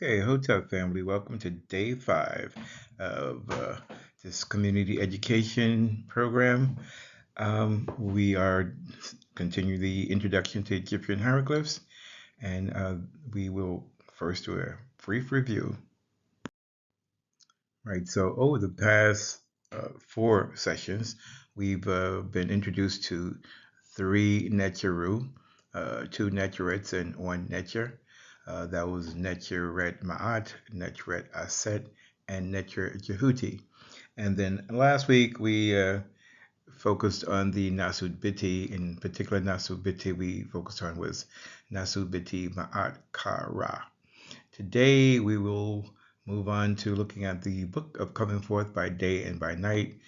Okay, Hotel family, welcome to day 5 of this community education program. We are continuing the introduction to Egyptian hieroglyphs, and we will first do a brief review. Right, so over the past 4 sessions, we've been introduced to 3 Neteru, 2 Neterets, and 1 Neter. That was Neteret Ma'at, Neteret Aset, and Neteret Jehuti. And then last week we focused on the Nasud Biti. In particular, Nasud Biti we focused on was Nasud Biti Ma'at Kara. Today we will move on to looking at the Book of Coming Forth by Day and by Night,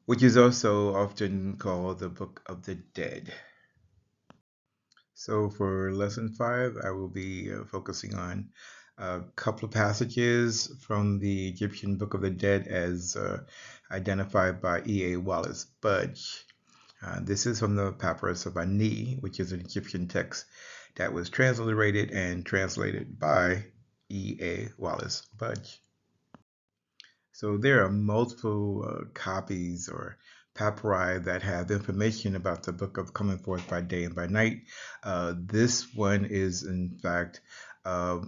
which is also often called the Book of the Dead. So for lesson 5, I will be focusing on a couple of passages from the Egyptian Book of the Dead as identified by E.A. Wallace Budge. This is from the Papyrus of Ani, which is an Egyptian text that was transliterated and translated by E.A. Wallace Budge. So there are multiple copies or papyri that have information about the Book of Coming Forth by Day and by Night. This one is, in fact, this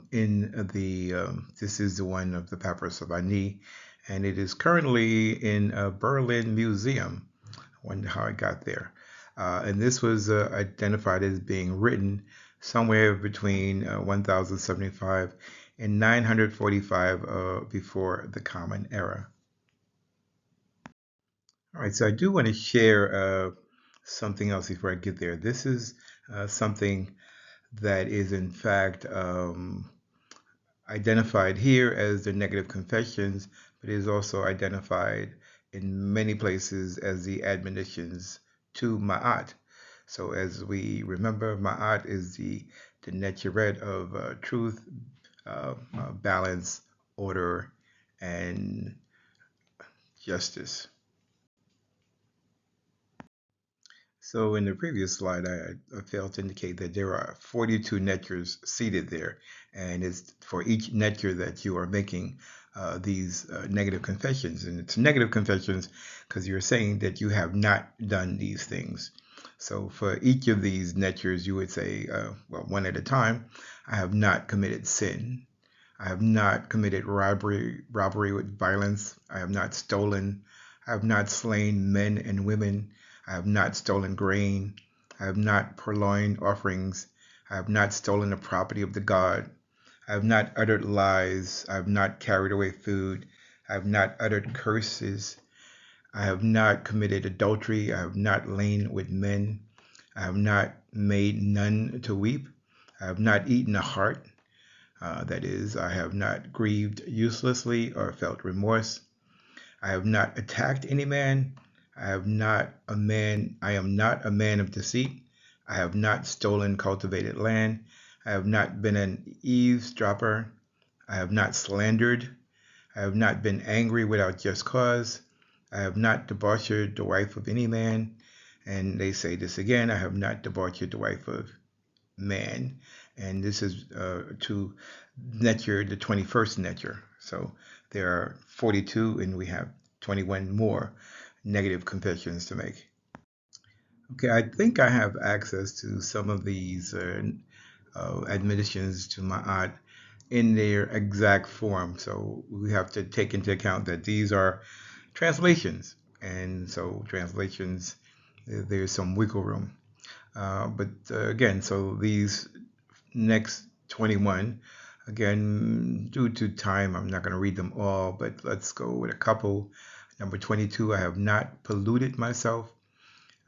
is the one of the Papyrus of Ani, and it is currently in a Berlin museum. I wonder how it got there. And this was identified as being written somewhere between 1075 and 945 before the Common Era. All right, so I do want to share something else before I get there. This is something that is in fact identified here as the negative confessions, but is also identified in many places as the admonitions to Ma'at. So as we remember, Ma'at is the Neteret of truth, balance, order, and justice. So in the previous slide, I failed to indicate that there are 42 neters seated there, and it's for each neter that you are making these negative confessions. And it's negative confessions because you're saying that you have not done these things. So for each of these neters, you would say, well, one at a time, I have not committed sin. I have not committed robbery with violence. I have not stolen. I have not slain men and women. I have not stolen grain. I have not purloined offerings. I have not stolen the property of the god. I have not uttered lies. I have not carried away food. I have not uttered curses. I have not committed adultery. I have not lain with men. I have not made none to weep. I have not eaten a heart. That is, I have not grieved uselessly or felt remorse. I have not attacked any man. I am not a man of deceit. I have not stolen cultivated land. I have not been an eavesdropper. I have not slandered. I have not been angry without just cause. I have not debauched the wife of any man. And they say this again, I have not debauched the wife of man. And this is to Neter, the 21st Neter. So there are 42 and we have 21 more negative confessions to make. Okay, I think I have access to some of these admonitions to Ma'at in their exact form. So we have to take into account that these are translations. And so translations, there's some wiggle room. But again, so these next 21, again, due to time, I'm not going to read them all, but let's go with a couple. Number 22, I have not polluted myself.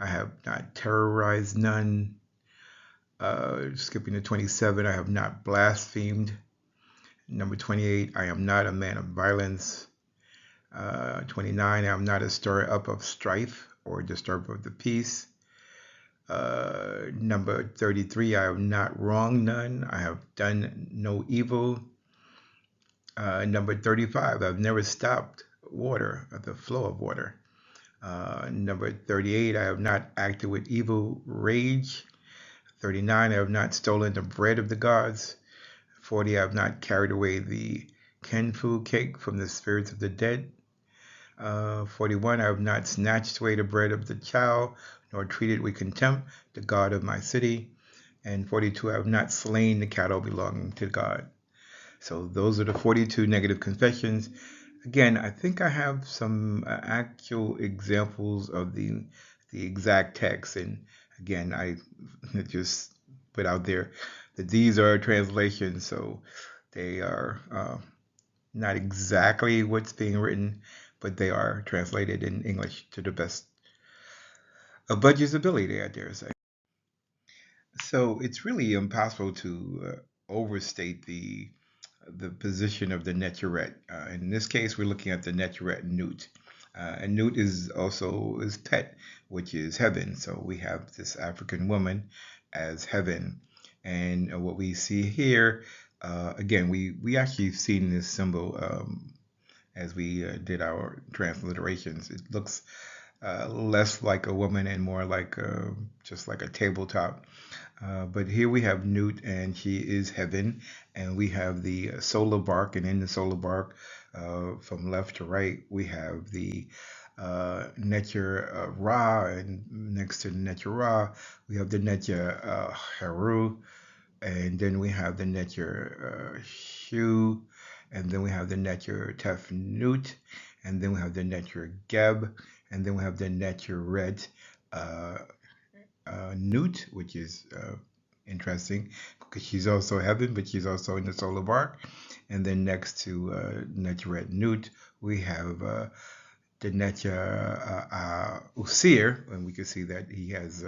I have not terrorized none. Skipping to 27, I have not blasphemed. Number 28, I am not a man of violence. 29, I am not a stirrer up of strife or disturber of the peace. Number 33, I have not wronged none. I have done no evil. Number 35, I've never stopped water, the flow of water. Number 38, I have not acted with evil rage. 39, I have not stolen the bread of the gods. 40, I have not carried away the Kenfu cake from the spirits of the dead. 41, I have not snatched away the bread of the child, nor treated with contempt the God of my city. And 42, I have not slain the cattle belonging to God. So those are the 42 negative confessions. Again, I think I have some actual examples of the exact text. And again, I just put out there that these are translations, so they are not exactly what's being written, but they are translated in English to the best of Budget's ability, I dare say. So it's really impossible to overstate the position of the Neturret. In this case, we're looking at the Neturret Nut. And Nut is also his pet, which is heaven. So we have this African woman as heaven. And what we see here, again, we actually seen this symbol as we did our transliterations. It looks less like a woman and more like just like a tabletop. But here we have Nut, and she is heaven, and we have the solar bark, and in the solar bark, from left to right, we have the Netur Ra, and next to the Netur Ra, we have the Netur Heru, and then we have the Netur Shu, and then we have the Netur Tef Nut, and then we have the Netur Geb, and then we have the Netur Red Nut, which is interesting because she's also heaven, but she's also in the solar bark. And then next to Neturret Nut, we have the Netur Usir, and we can see that he has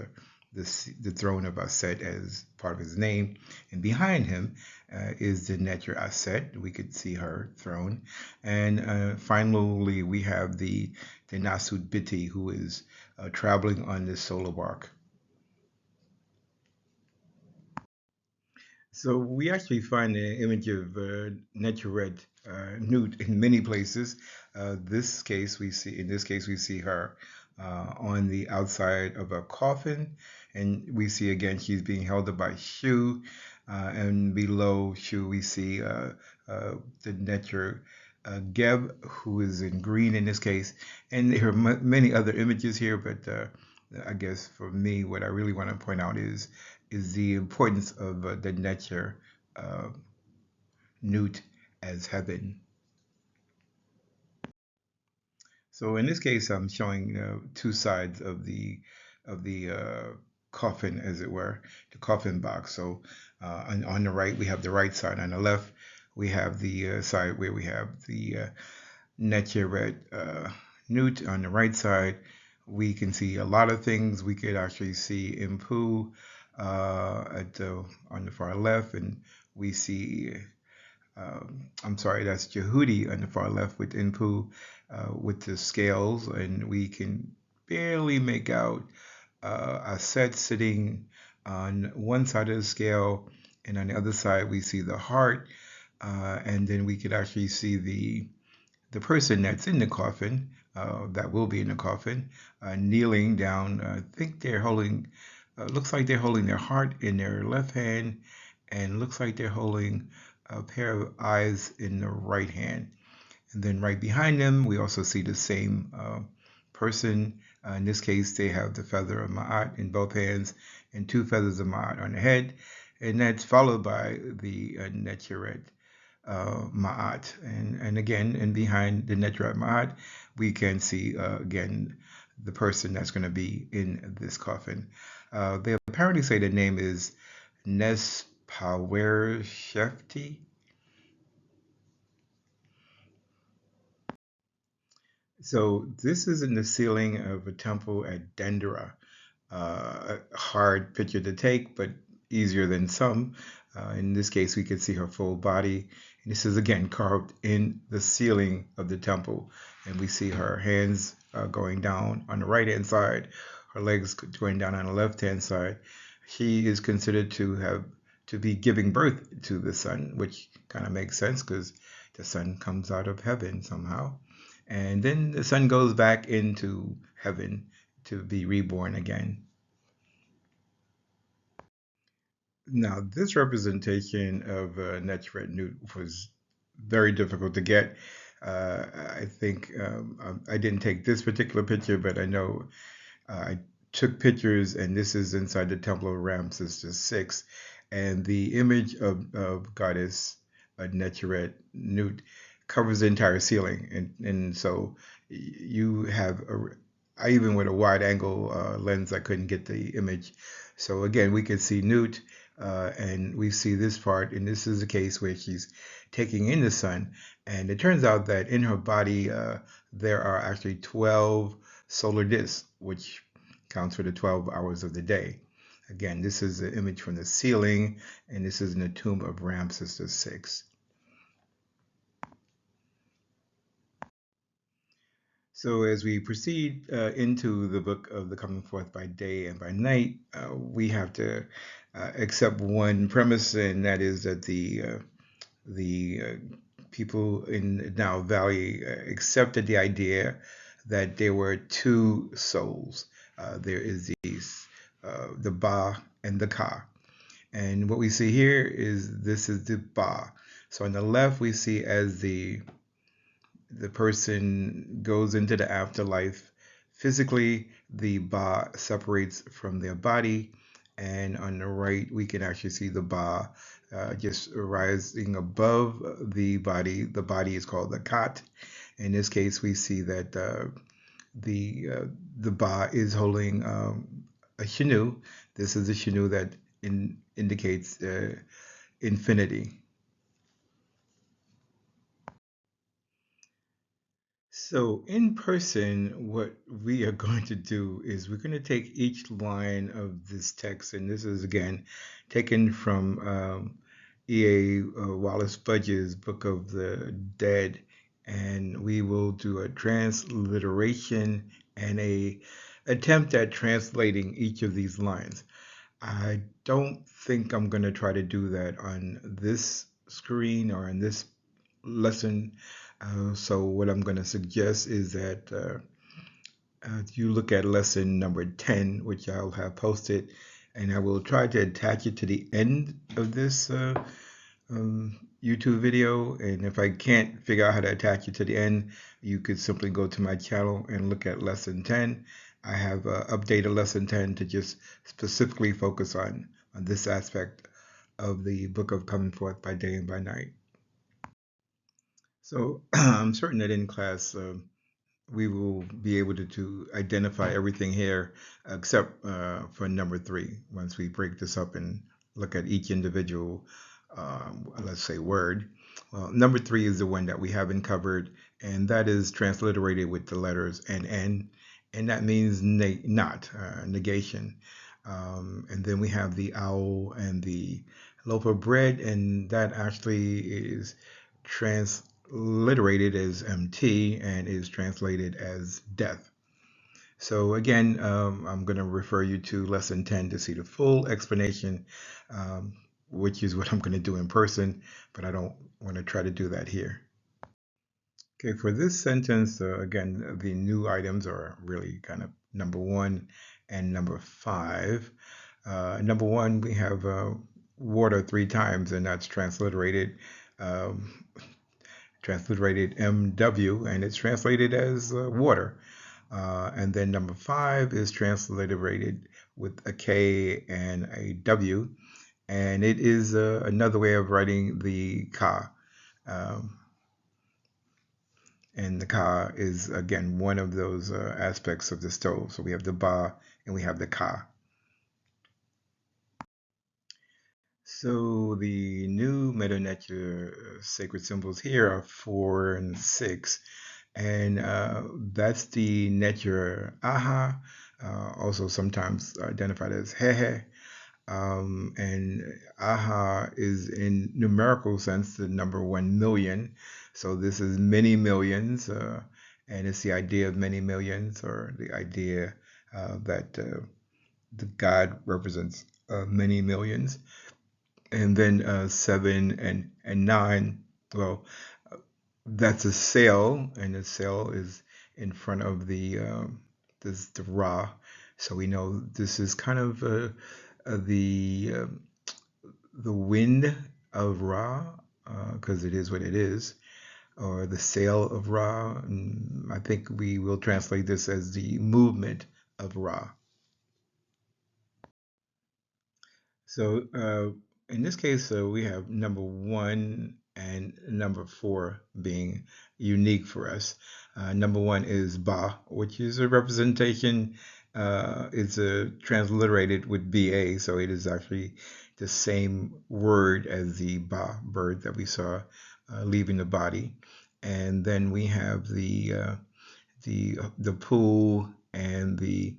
the throne of Aset as part of his name. And behind him is the Netur Aset. We could see her throne. And finally, we have the Nasud Biti, who is traveling on this solar bark. So we actually find the image of Neturret Nut in many places. In this case, we see her on the outside of a coffin, and we see again she's being held up by Shu, and below Shu we see the Netur Geb, who is in green in this case, and there are many other images here, but I guess for me, what I really want to point out is the importance of the Netur Nut as heaven. So in this case, I'm showing two sides of the coffin, as it were, the coffin box. So on the right, we have the right side. On the left, we have the side where we have the Neturret Nut. On the right side, we can see a lot of things. We could actually see Impu on the far left, and we see I'm sorry, that's Jehudi on the far left with Inpu with the scales, and we can barely make out Aset sitting on one side of the scale, and on the other side we see the heart, and then we could actually see the person that's in the coffin, that will be in the coffin, kneeling down. I think they're holding, looks like they're holding their heart in their left hand, and looks like they're holding a pair of eyes in the right hand. And then right behind them, we also see the same person. In this case, they have the feather of Ma'at in both hands and two feathers of Ma'at on the head. And that's followed by the Neturret Ma'at. And again, and behind the Neturret Ma'at, we can see, again, the person that's going to be in this coffin. They apparently say the name is Nespawer Shefti. So this is in the ceiling of a temple at Dendera. A hard picture to take, but easier than some. In this case, we can see her full body. And this is again carved in the ceiling of the temple. And we see her hands going down on the right-hand side, her legs going down on the left-hand side. She is considered to be giving birth to the sun, which kind of makes sense because the sun comes out of heaven somehow. And then the sun goes back into heaven to be reborn again. Now, this representation of Netzret Newt was very difficult to get. I think I didn't take this particular picture, but I know I took pictures, and this is inside the Temple of Ramses VI, and the image of Goddess Netzret Newt covers the entire ceiling, and so you have I even with a wide angle lens I couldn't get the image. So again, we could see Newt, and we see this part, and this is a case where she's taking in the sun, and it turns out that in her body there are actually 12 solar disks, which counts for the 12 hours of the day. Again, this is an image from the ceiling, and this is in the tomb of Ramses VI. So as we proceed into the book of the coming forth by day and by night, we have to accept one premise, and that is that the people in Nile Valley accepted the idea that there were two souls. There is the Ba and the Ka. And what we see here is this is the Ba. So on the left, we see as the person goes into the afterlife, physically, the Ba separates from their body. And on the right, we can actually see the Ba just rising above the body. The body is called the Kat. In this case, we see that the Ba is holding a Shinu. This is a Shinu that indicates infinity. So in person, what we are going to do is we're going to take each line of this text, and this is again taken from E.A. Wallace Fudge's Book of the Dead, and we will do a transliteration and a attempt at translating each of these lines. I don't think I'm going to try to do that on this screen or in this lesson. So what I'm going to suggest is that you look at lesson number 10, which I'll have posted, and I will try to attach it to the end of this YouTube video. And if I can't figure out how to attach it to the end, you could simply go to my channel and look at lesson 10. I have updated lesson 10 to just specifically focus on this aspect of the book of coming forth by day and by night. So I'm certain that in class we will be able to identify everything here except for number 3 once we break this up and look at each individual, let's say, word. Number 3 is the one that we haven't covered, and that is transliterated with the letters NN, and that means not, negation. And then we have the owl and the loaf of bread, and that actually is transliterated as MT and is translated as death. So again, I'm going to refer you to lesson 10 to see the full explanation, which is what I'm going to do in person, but I don't want to try to do that here. Okay, for this sentence, again, the new items are really kind of number 1 and number 5. Number 1, we have water 3 times, and that's transliterated Mw, and it's translated as water. And then number 5 is transliterated with a K and a W, and it is another way of writing the Ka. And the Ka is, again, one of those aspects of the stove. So we have the Ba and we have the Ka. So the new Mdw Ntr sacred symbols here are 4 and 6. And that's the Ntr Aha, also sometimes identified as Hehe. And Aha is in numerical sense the number 1 million. So this is many millions, and it's the idea of many millions, or the idea that the God represents many millions. And then 7 and 9, well, that's a sail, and the sail is in front of the Ra. So we know this is kind of the the wind of Ra, because it is what it is, or the sail of Ra. And I think we will translate this as the movement of Ra. So in this case, we have number 1 and number 4 being unique for us. Number 1 is Ba, which is a representation. It's transliterated with BA, so it is actually the same word as the Ba bird that we saw leaving the body. And then we have the pool and the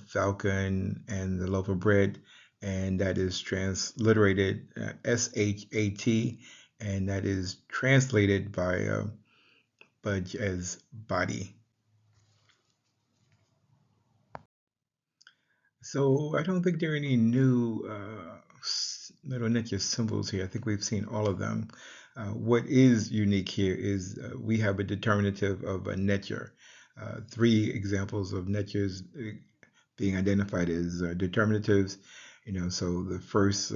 falcon and the loaf of bread, and that is transliterated SHAT, and that is translated by Budge as body. So I don't think there are any new Mdw Ntr symbols here. I think we've seen all of them. What is unique here is we have a determinative of a Ntr. 3 examples of Ntrs being identified as determinatives. So the first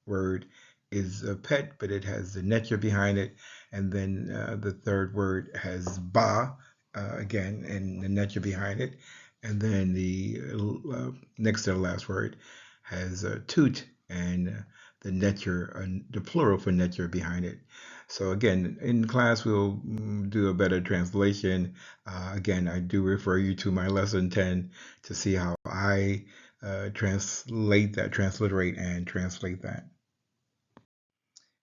word is a pet, but it has the Ntr behind it, and then the third word has ba again, and the Ntr behind it, and then the next to the last word has toot, and the Ntr, the plural for Ntr behind it. So again, in class we'll do a better translation. Again, I do refer you to my lesson 10 to see how I translate that, transliterate, and translate that.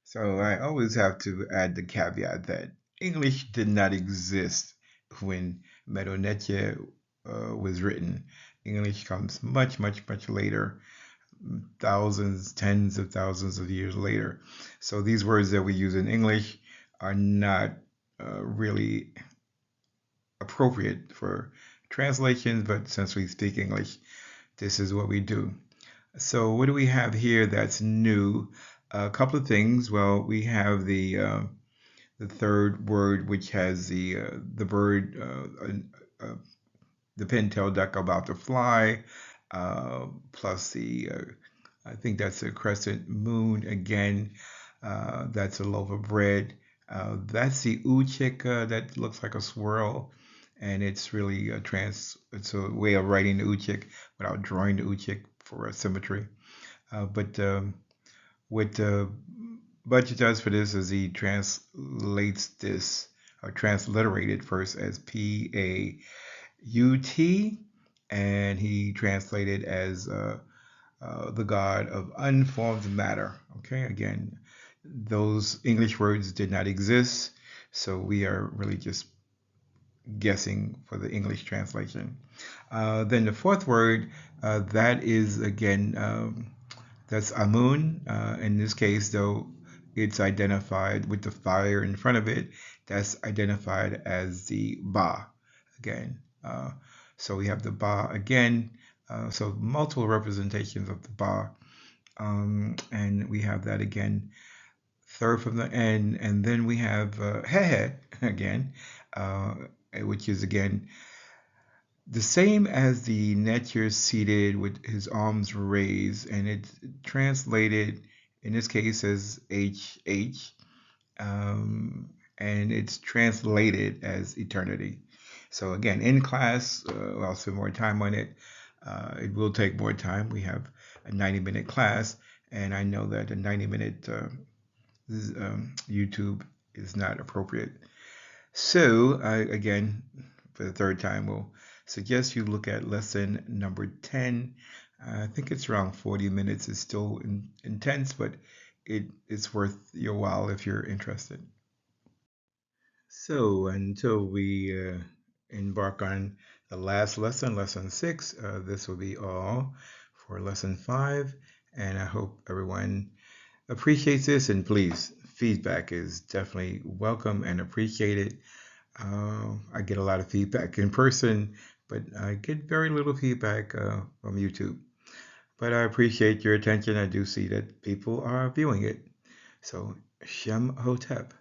So I always have to add the caveat that English did not exist when Mdw Ntr was written. English comes much, much, much later, thousands, tens of thousands of years later. So these words that we use in English are not really appropriate for translation, but since we speak English, this is what we do. So what do we have here that's new? A couple of things. Well, we have the third word, which has the bird, the pintail duck about to fly, plus the I think that's a crescent moon again. That's a loaf of bread. That's the uchik that looks like a swirl, and it's really it's a way of writing the uchik without drawing the uchik for symmetry. But what Budget does for this is he translates this, or transliterated first as PAUT, and he translated as the god of unformed matter. Okay, again, those English words did not exist, so we are really just guessing for the English translation. Then the fourth word, that is again, that's Amun. In this case, though, it's identified with the fire in front of it. That's identified as the Ba again. So we have the Ba again. So multiple representations of the Ba. And we have that again, third from the end. And then we have Hehe again, which is again the same as the Ntr seated with his arms raised, and it's translated in this case as HH, and it's translated as eternity. So again, in class, I'll spend more time on it. It will take more time. We have a 90-minute class, and I know that a 90-minute YouTube is not appropriate. So again, for the third time, we'll suggest you look at lesson number 10. I think it's around 40 minutes. It's still intense, but it's worth your while if you're interested. So until we embark on the last lesson, lesson 6, this will be all for lesson 5. And I hope everyone appreciates this. And please, feedback is definitely welcome and appreciated. I get a lot of feedback in person, but I get very little feedback from YouTube. But I appreciate your attention. I do see that people are viewing it. So, Shem Hotep.